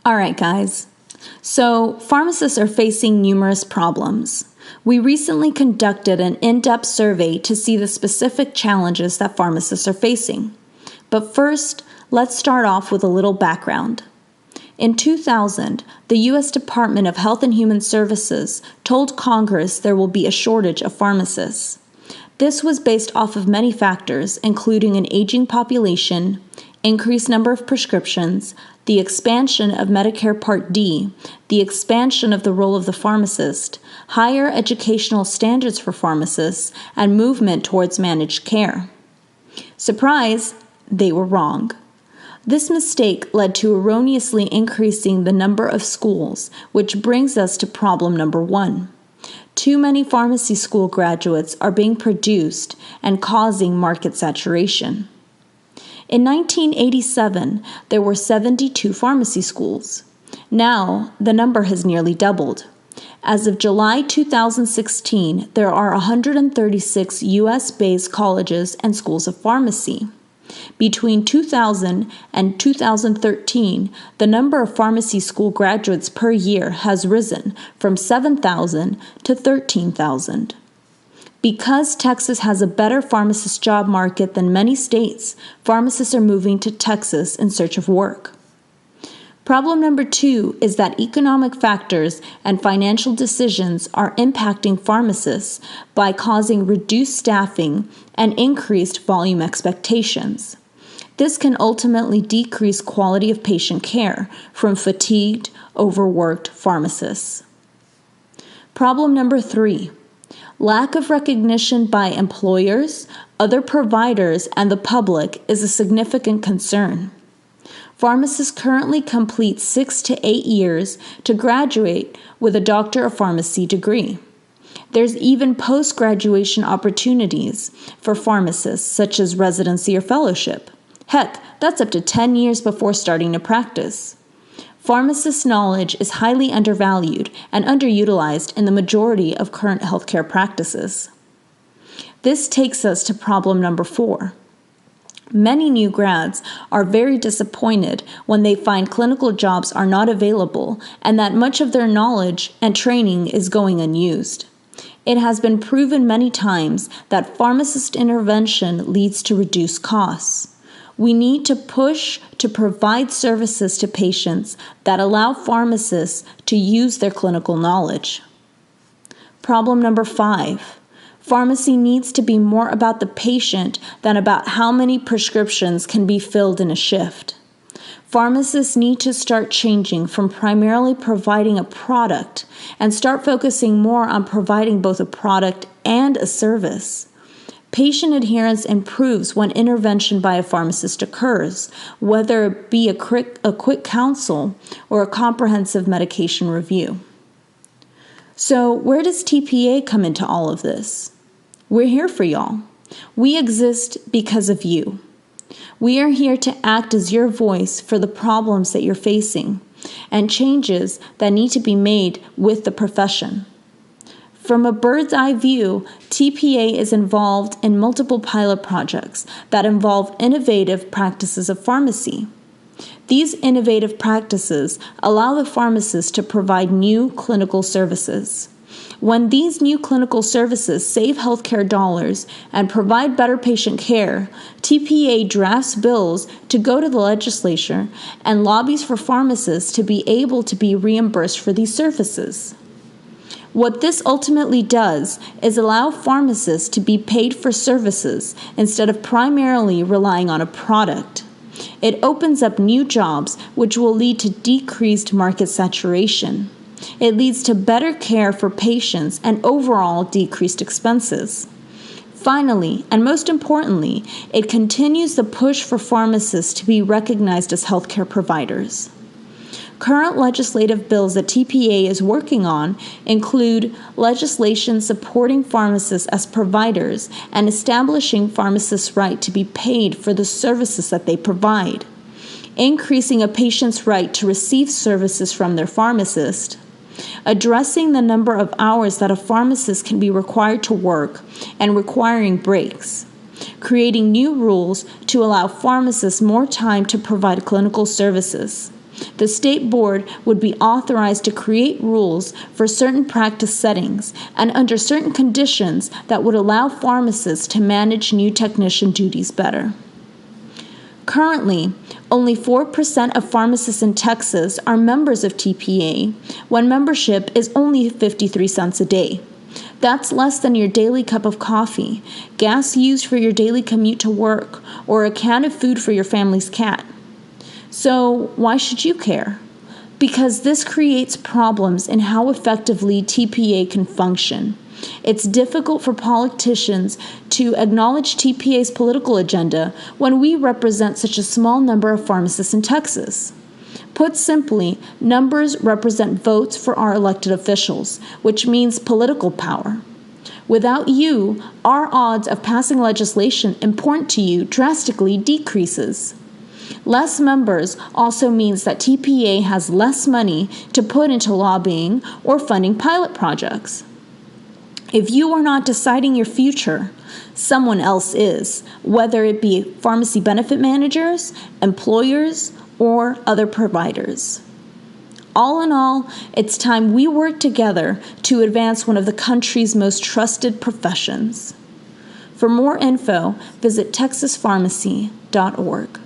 All right, guys. So, pharmacists are facing numerous problems. We recently conducted an in-depth survey to see the specific challenges that pharmacists are facing. But first, let's start off with a little background. In 2000, the U.S. Department of Health and Human Services told Congress there will be a shortage of pharmacists. This was based off of many factors, including an aging population, increased number of prescriptions, the expansion of Medicare Part D, the expansion of the role of the pharmacist, higher educational standards for pharmacists, and movement towards managed care. Surprise, they were wrong. This mistake led to erroneously increasing the number of schools, which brings us to problem number 1. Too many pharmacy school graduates are being produced and causing market saturation. In 1987, there were 72 pharmacy schools. Now, the number has nearly doubled. As of July 2016, there are 136 U.S.-based colleges and schools of pharmacy. Between 2000 and 2013, the number of pharmacy school graduates per year has risen from 7,000 to 13,000. Because Texas has a better pharmacist job market than many states, pharmacists are moving to Texas in search of work. Problem number 2 is that economic factors and financial decisions are impacting pharmacists by causing reduced staffing and increased volume expectations. This can ultimately decrease quality of patient care from fatigued, overworked pharmacists. Problem number 3. Lack of recognition by employers, other providers, and the public is a significant concern. Pharmacists currently complete 6 to 8 years to graduate with a Doctor of Pharmacy degree. There's even post-graduation opportunities for pharmacists, such as residency or fellowship. Heck, that's up to 10 years before starting to practice. Pharmacist knowledge is highly undervalued and underutilized in the majority of current healthcare practices. This takes us to problem number 4. Many new grads are very disappointed when they find clinical jobs are not available and that much of their knowledge and training is going unused. It has been proven many times that pharmacist intervention leads to reduced costs. We need to push to provide services to patients that allow pharmacists to use their clinical knowledge. Problem number 5. Pharmacy needs to be more about the patient than about how many prescriptions can be filled in a shift. Pharmacists need to start changing from primarily providing a product and start focusing more on providing both a product and a service. Patient adherence improves when intervention by a pharmacist occurs, whether it be a quick counsel or a comprehensive medication review. So, where does TPA come into all of this? We're here for y'all. We exist because of you. We are here to act as your voice for the problems that you're facing and changes that need to be made with the profession. From a bird's eye view, TPA is involved in multiple pilot projects that involve innovative practices of pharmacy. These innovative practices allow the pharmacist to provide new clinical services. When these new clinical services save healthcare dollars and provide better patient care, TPA drafts bills to go to the legislature and lobbies for pharmacists to be able to be reimbursed for these services. What this ultimately does is allow pharmacists to be paid for services instead of primarily relying on a product. It opens up new jobs, which will lead to decreased market saturation. It leads to better care for patients and overall decreased expenses. Finally, and most importantly, it continues the push for pharmacists to be recognized as healthcare providers. Current legislative bills that TPA is working on include legislation supporting pharmacists as providers and establishing pharmacists' right to be paid for the services that they provide, increasing a patient's right to receive services from their pharmacist, addressing the number of hours that a pharmacist can be required to work and requiring breaks, creating new rules to allow pharmacists more time to provide clinical services, The state board would be authorized to create rules for certain practice settings and under certain conditions that would allow pharmacists to manage new technician duties better. Currently, only 4% of pharmacists in Texas are members of TPA, when membership is only 53 cents a day. That's less than your daily cup of coffee, gas used for your daily commute to work, or a can of food for your family's cat. So why should you care? Because this creates problems in how effectively TPA can function. It's difficult for politicians to acknowledge TPA's political agenda when we represent such a small number of pharmacists in Texas. Put simply, numbers represent votes for our elected officials, which means political power. Without you, our odds of passing legislation important to you drastically decreases. Less members also means that TPA has less money to put into lobbying or funding pilot projects. If you are not deciding your future, someone else is, whether it be pharmacy benefit managers, employers, or other providers. All in all, it's time we work together to advance one of the country's most trusted professions. For more info, visit texaspharmacy.org.